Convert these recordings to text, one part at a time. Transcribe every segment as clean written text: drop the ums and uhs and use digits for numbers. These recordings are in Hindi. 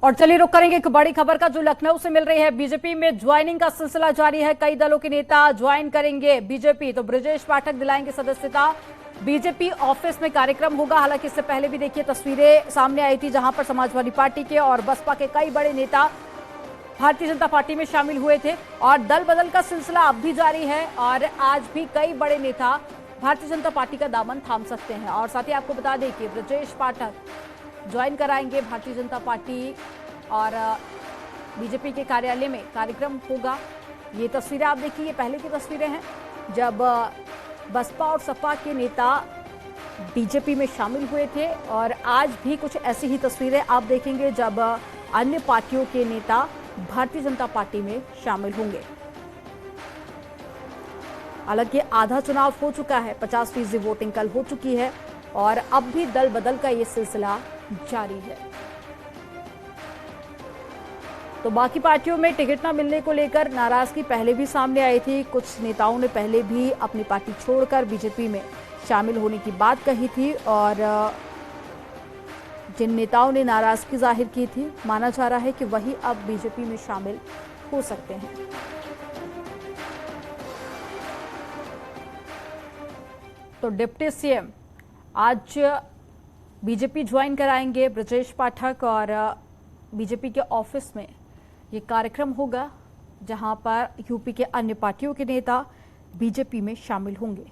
और चलिए रुक करेंगे एक बड़ी खबर का जो लखनऊ से मिल रही है। बीजेपी में ज्वाइनिंग का सिलसिला जारी है। कई दलों के नेता ज्वाइन करेंगे बीजेपी। तो ब्रजेश पाठक दिलाएंगे सदस्यता। बीजेपी ऑफिस में कार्यक्रम होगा। हालांकि इससे पहले भी देखिए तस्वीरें सामने आई थी जहां पर समाजवादी पार्टी के और बसपा के कई बड़े नेता भारतीय जनता पार्टी में शामिल हुए थे और दल बदल का सिलसिला अब भी जारी है और आज भी कई बड़े नेता भारतीय जनता पार्टी का दामन थाम सकते हैं। और साथ ही आपको बता दें कि ब्रजेश पाठक ज्वाइन कराएंगे भारतीय जनता पार्टी और बीजेपी के कार्यालय में कार्यक्रम होगा। ये तस्वीरें आप देखिए, ये पहले की तस्वीरें हैं जब बसपा और सपा के नेता बीजेपी में शामिल हुए थे और आज भी कुछ ऐसी ही तस्वीरें आप देखेंगे जब अन्य पार्टियों के नेता भारतीय जनता पार्टी में शामिल होंगे। हालांकि आधा चुनाव हो चुका है, 50% वोटिंग कल हो चुकी है और अब भी दल बदल का ये सिलसिला जारी है। तो बाकी पार्टियों में टिकट न मिलने को लेकर नाराजगी पहले भी सामने आई थी। कुछ नेताओं ने पहले भी अपनी पार्टी छोड़कर बीजेपी में शामिल होने की बात कही थी और जिन नेताओं ने नाराजगी जाहिर की थी, माना जा रहा है कि वही अब बीजेपी में शामिल हो सकते हैं। तो डिप्टी सीएम आज बीजेपी ज्वाइन कराएंगे ब्रजेश पाठक और बीजेपी के ऑफिस में ये कार्यक्रम होगा जहां पर यूपी के अन्य पार्टियों के नेता बीजेपी में शामिल होंगे।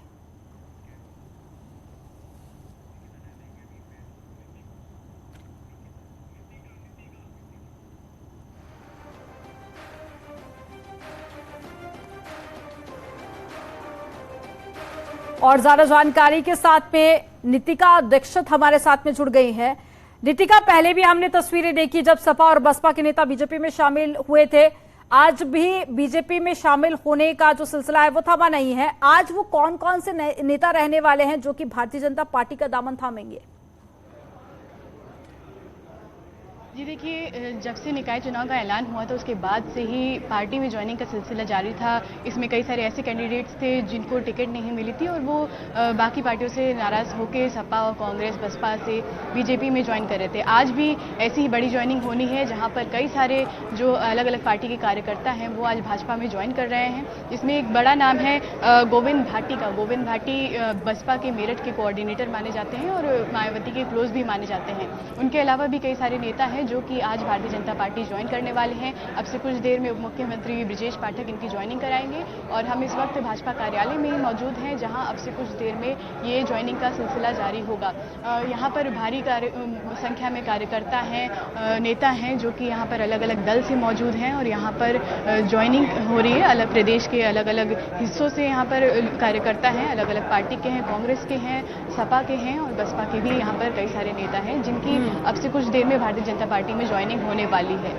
और ज्यादा जानकारी के साथ में नितिका दीक्षित हमारे साथ में जुड़ गई है। नितिका, पहले भी हमने तस्वीरें देखी जब सपा और बसपा के नेता बीजेपी में शामिल हुए थे। आज भी बीजेपी में शामिल होने का जो सिलसिला है वो थमा नहीं है। आज वो कौन कौन से नेता रहने वाले हैं जो कि भारतीय जनता पार्टी का दामन थामेंगे? जी देखिए, जब से निकाय चुनाव का ऐलान हुआ था उसके बाद से ही पार्टी में ज्वाइनिंग का सिलसिला जारी था। इसमें कई सारे ऐसे कैंडिडेट्स थे जिनको टिकट नहीं मिली थी और वो बाकी पार्टियों से नाराज़ होकर सपा और कांग्रेस बसपा से बीजेपी में ज्वाइन कर रहे थे। आज भी ऐसी ही बड़ी ज्वाइनिंग होनी है जहां पर कई सारे जो अलग अलग पार्टी के कार्यकर्ता हैं वो आज भाजपा में ज्वाइन कर रहे हैं। इसमें एक बड़ा नाम है गोविंद भाटी का। गोविंद भाटी बसपा के मेरठ के कोऑर्डिनेटर माने जाते हैं और मायावती के क्लोज भी माने जाते हैं। उनके अलावा भी कई सारे नेता हैं जो कि आज भारतीय जनता पार्टी ज्वाइन करने वाले हैं। अब से कुछ देर में उप मुख्यमंत्री ब्रजेश पाठक इनकी ज्वाइनिंग कराएंगे और हम इस वक्त भाजपा कार्यालय में ही मौजूद हैं जहां अब से कुछ देर में ये ज्वाइनिंग का सिलसिला जारी होगा। यहां पर भारी संख्या में कार्यकर्ता हैं, नेता हैं जो कि यहां पर अलग अलग दल से मौजूद हैं और यहां पर ज्वाइनिंग हो रही है। अलग प्रदेश के अलग अलग हिस्सों से यहाँ पर कार्यकर्ता हैं, अलग अलग पार्टी के हैं, कांग्रेस के हैं, सपा के हैं और बसपा के भी यहाँ पर कई सारे नेता हैं जिनकी अब से कुछ देर में भारतीय जनता पार्टी में ज्वाइनिंग होने वाली है।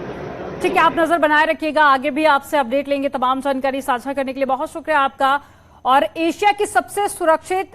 ठीक है, आप नजर बनाए रखिएगा, आगे भी आपसे अपडेट लेंगे। तमाम जानकारी साझा करने के लिए बहुत शुक्रिया आपका। और एशिया की सबसे सुरक्षित